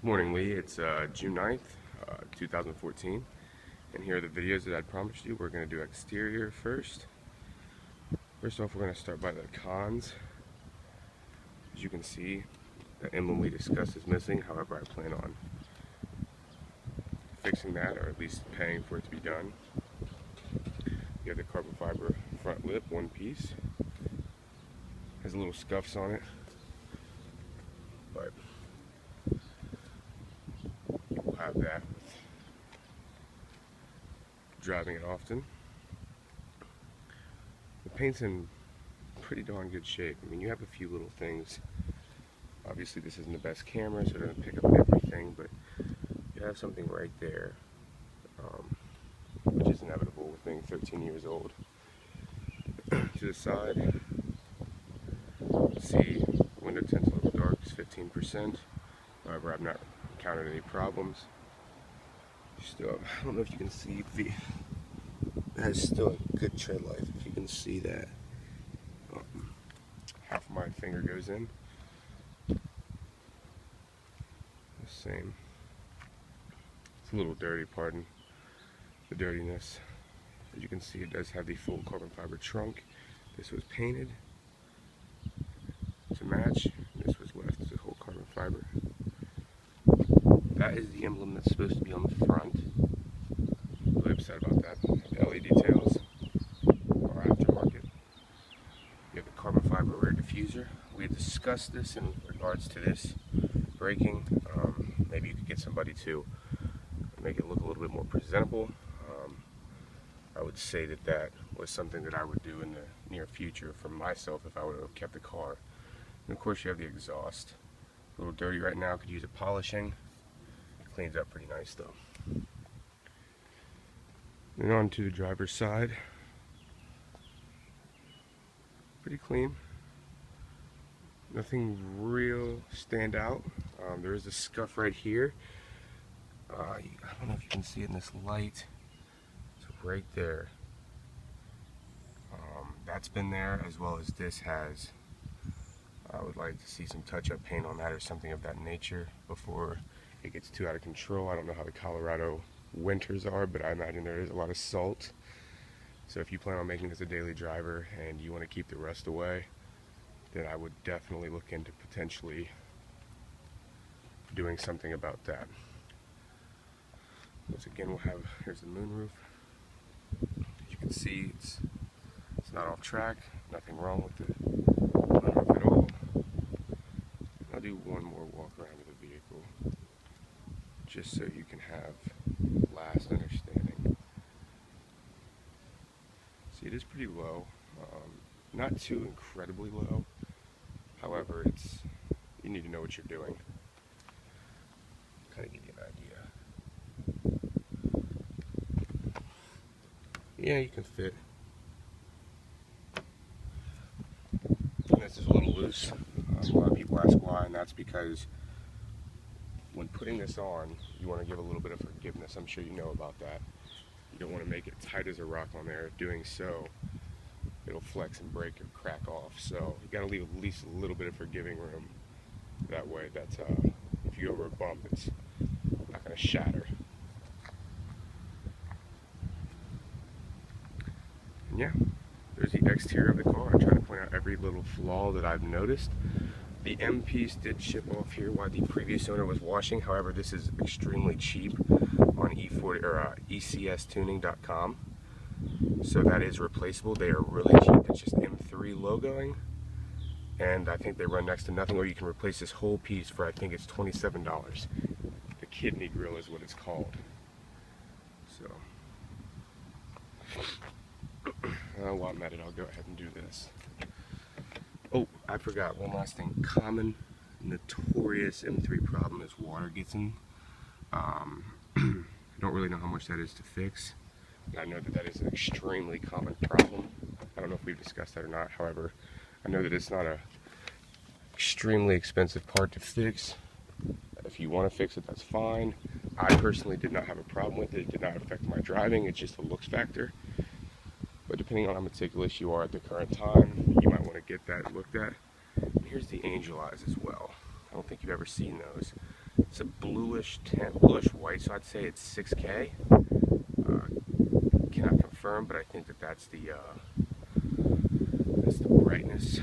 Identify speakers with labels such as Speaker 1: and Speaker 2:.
Speaker 1: Good morning, Lee. It's June 9th, 2014, and here are the videos that I promised you. We're going to do exterior first. First off, we're going to start by the cons. As you can see, the emblem we discussed is missing. However, I plan on fixing that, or at least paying for it to be done. You have the carbon fiber front lip, one piece. Has little scuffs on it, but you'll have that with driving it often. The paint's in pretty darn good shape. I mean, you have a few little things. Obviously, this isn't the best camera, so it doesn't pick up everything, but you have something right there, which is inevitable with being 13 years old. To the side, see window tints a little dark, it's 15%. However, I've not encountered any problems. Still, I don't know if you can see it has still a good tread life. If you can see that, half of my finger goes in. The same. It's a little dirty, pardon the dirtiness. As you can see, it does have the full carbon fiber trunk. This was painted to match. This was left as a whole carbon fiber. That is the emblem that's supposed to be on the front. Really upset about that. The LED tails are aftermarket. You have the carbon fiber rear diffuser. We had discussed this in regards to this braking. Maybe you could get somebody to make it look a little bit more presentable. I would say that that was something that I would do in the near future for myself if I would have kept the car. And of course you have the exhaust. A little dirty right now, could use a polishing. It cleans up pretty nice though. Then on to the driver's side. Pretty clean. Nothing real stand out. There is a scuff right here. I don't know if you can see it in this light. Right there. That's been there, as well as this has. I would like to see some touch-up paint on that or something of that nature before it gets too out of control. I don't know how the Colorado winters are, but I imagine there is a lot of salt. So if you plan on making this a daily driver and you want to keep the rust away, then I would definitely look into potentially doing something about that. Once again, we'll have, here's the moonroof. As you can see, it's not off track, nothing wrong with the moonroof at all. I'll do one more walk around of the vehicle, just so you can have last understanding. See, it is pretty low, not too incredibly low. However, you need to know what you're doing. Kind of give you an idea. Yeah, you can fit. This is a little loose. A lot of people ask why, and that's because when putting this on, you want to give a little bit of forgiveness. I'm sure you know about that. You don't want to make it tight as a rock on there. Doing so, it'll flex and break or crack off. So you got to leave at least a little bit of forgiving room. That way, that if you go over a bump, it's not going to shatter. Yeah, there's the exterior of the car. I'm trying to point out every little flaw that I've noticed. The M piece did ship off here while the previous owner was washing. However, this is extremely cheap on E40 or ECStuning.com. So that is replaceable. They are really cheap. It's just M3 logoing, and I think they run next to nothing. Or you can replace this whole piece for, I think it's $27. The kidney grill is what it's called. So. While I'm at it, I'll go ahead and do this. Oh, I forgot one last thing. Common, notorious M3 problem is water gets in. I don't really know how much that is to fix. I know that that is an extremely common problem. I don't know if we've discussed that or not. However, I know that it's not a extremely expensive part to fix. If you want to fix it, that's fine. I personally did not have a problem with it. It did not affect my driving. It's just a looks factor. But depending on how meticulous you are at the current time, you might want to get that looked at. And here's the angel eyes as well. I don't think you've ever seen those. It's a bluish tint, bluish white, so I'd say it's 6K. Cannot confirm, but I think that that's the brightness.